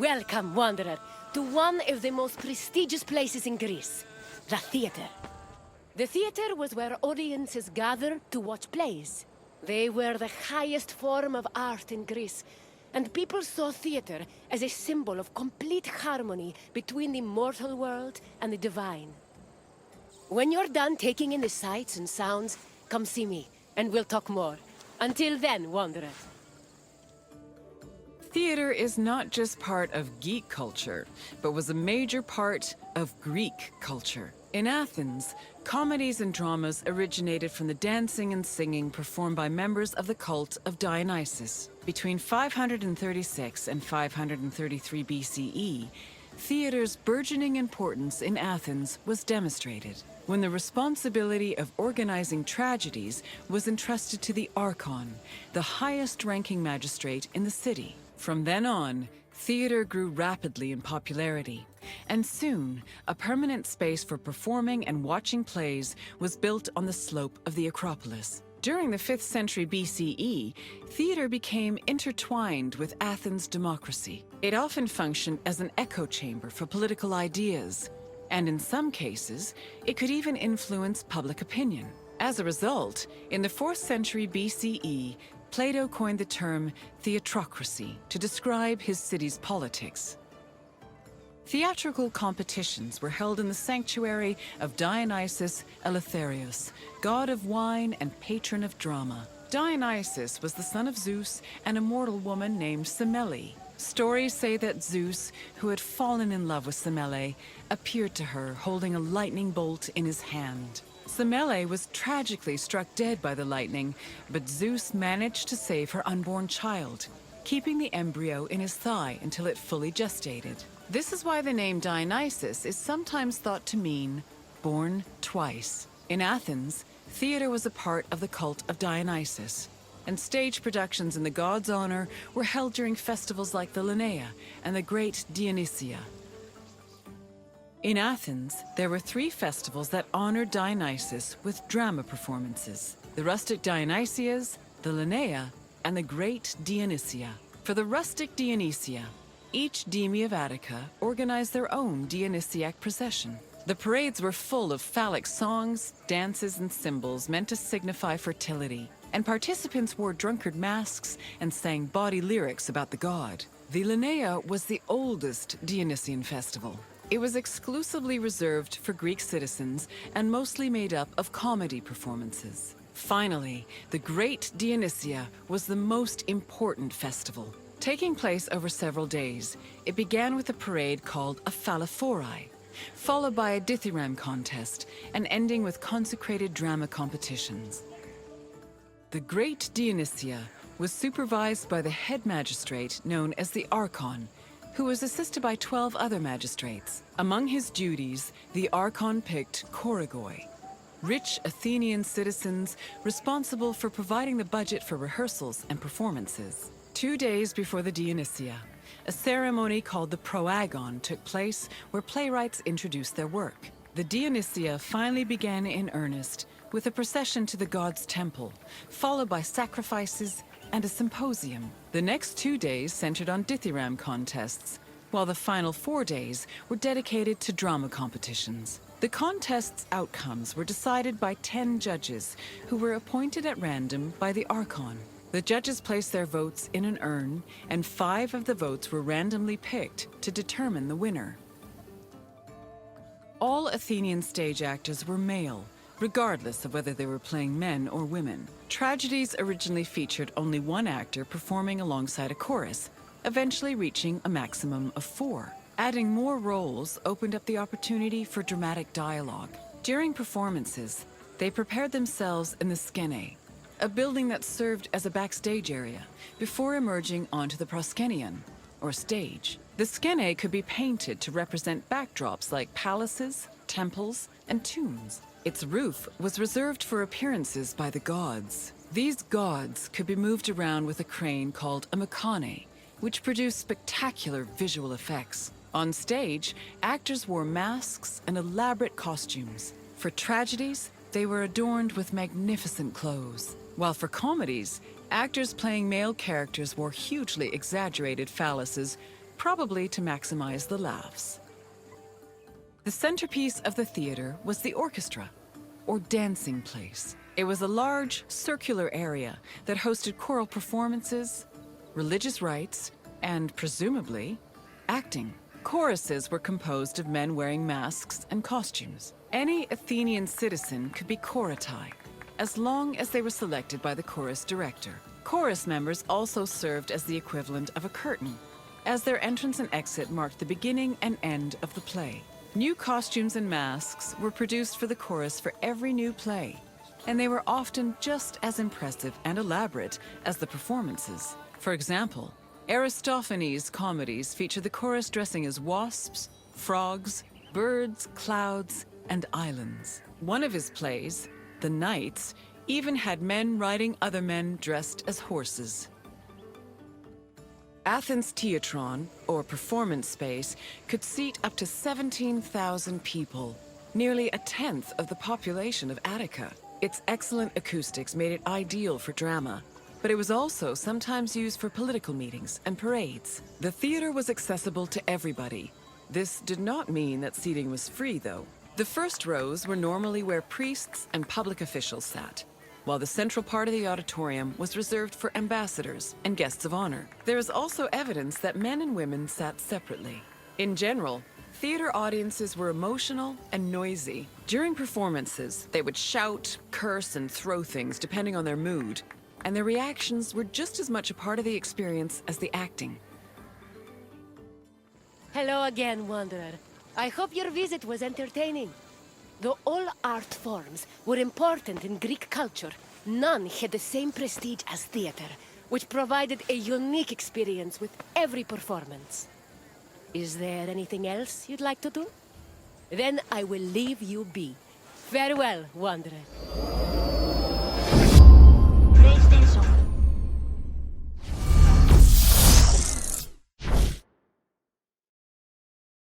Welcome, wanderer, to one of the most prestigious places in Greece, the theater. The theater was where audiences gathered to watch plays. They were the highest form of art in Greece, and people saw theater as a symbol of complete harmony between the mortal world and the divine. When you're done taking in the sights and sounds, come see me, and we'll talk more. Until then, wanderer. Theater is not just part of geek culture, but was a major part of Greek culture. In Athens, comedies and dramas originated from the dancing and singing performed by members of the cult of Dionysus. Between 536 and 533 BCE, theater's burgeoning importance in Athens was demonstrated when the responsibility of organizing tragedies was entrusted to the Archon, the highest-ranking magistrate in the city. From then on, theater grew rapidly in popularity, and soon, a permanent space for performing and watching plays was built on the slope of the Acropolis. During the 5th century BCE, theater became intertwined with Athens' democracy. It often functioned as an echo chamber for political ideas, and in some cases, it could even influence public opinion. As a result, in the 4th century BCE, Plato coined the term theatrocracy to describe his city's politics. Theatrical competitions were held in the sanctuary of Dionysus Eleutherios, god of wine and patron of drama. Dionysus was the son of Zeus and a mortal woman named Semele. Stories say that Zeus, who had fallen in love with Semele, appeared to her holding a lightning bolt in his hand. Semele was tragically struck dead by the lightning, but Zeus managed to save her unborn child, keeping the embryo in his thigh until it fully gestated. This is why the name Dionysus is sometimes thought to mean born twice. In Athens, theater was a part of the cult of Dionysus, and stage productions in the god's honor were held during festivals like the Linnaea and the Great Dionysia. In Athens, there were 3 festivals that honored Dionysus with drama performances: the rustic Dionysias, the Linnaea, and the Great Dionysia. For the rustic Dionysia, each deme of Attica organized their own Dionysiac procession. The parades were full of phallic songs, dances, and symbols meant to signify fertility, and participants wore drunkard masks and sang bawdy lyrics about the god. The Linnaea was the oldest Dionysian festival. It was exclusively reserved for Greek citizens and mostly made up of comedy performances. Finally, the Great Dionysia was the most important festival. Taking place over several days, it began with a parade called a phallophori, followed by a dithyramb contest, and ending with consecrated drama competitions. The Great Dionysia was supervised by the head magistrate known as the Archon, who was assisted by 12 other magistrates. Among his duties, the Archon picked choregoi, rich Athenian citizens responsible for providing the budget for rehearsals and performances. 2 days before the Dionysia, a ceremony called the proagon took place where playwrights introduced their work. The Dionysia finally began in earnest with a procession to the god's temple, followed by sacrifices and a symposium. The next 2 days centered on dithyramb contests, while the final 4 days were dedicated to drama competitions. The contests' outcomes were decided by 10 judges who were appointed at random by the Archon. The judges placed their votes in an urn, and 5 of the votes were randomly picked to determine the winner. All Athenian stage actors were male, regardless of whether they were playing men or women. Tragedies originally featured only 1 actor performing alongside a chorus, eventually reaching a maximum of 4. Adding more roles opened up the opportunity for dramatic dialogue. During performances, they prepared themselves in the skene, a building that served as a backstage area, before emerging onto the proskenion, or stage. The skene could be painted to represent backdrops like palaces, temples, and tombs. Its roof was reserved for appearances by the gods. These gods could be moved around with a crane called a mechane, which produced spectacular visual effects. On stage, actors wore masks and elaborate costumes. For tragedies, they were adorned with magnificent clothes. While for comedies, actors playing male characters wore hugely exaggerated phalluses, probably to maximize the laughs. The centerpiece of the theater was the orchestra, or dancing place. It was a large, circular area that hosted choral performances, religious rites, and, presumably, acting. Choruses were composed of men wearing masks and costumes. Any Athenian citizen could be choratai, as long as they were selected by the chorus director. Chorus members also served as the equivalent of a curtain, as their entrance and exit marked the beginning and end of the play. New costumes and masks were produced for the chorus for every new play, and they were often just as impressive and elaborate as the performances. For example, Aristophanes' comedies feature the chorus dressing as wasps, frogs, birds, clouds, and islands. One of his plays, The Knights, even had men riding other men dressed as horses. Athens' Theatron, or performance space, could seat up to 17,000 people, nearly a tenth of the population of Attica. Its excellent acoustics made it ideal for drama, but it was also sometimes used for political meetings and parades. The theater was accessible to everybody. This did not mean that seating was free, though. The first rows were normally where priests and public officials sat, while the central part of the auditorium was reserved for ambassadors and guests of honor. There is also evidence that men and women sat separately. In general, theater audiences were emotional and noisy. During performances, they would shout, curse, and throw things depending on their mood, and their reactions were just as much a part of the experience as the acting. Hello again, Wanderer. I hope your visit was entertaining. Though all art forms were important in Greek culture, none had the same prestige as theater, which provided a unique experience with every performance. Is there anything else you'd like to do? Then I will leave you be. Farewell, Wanderer.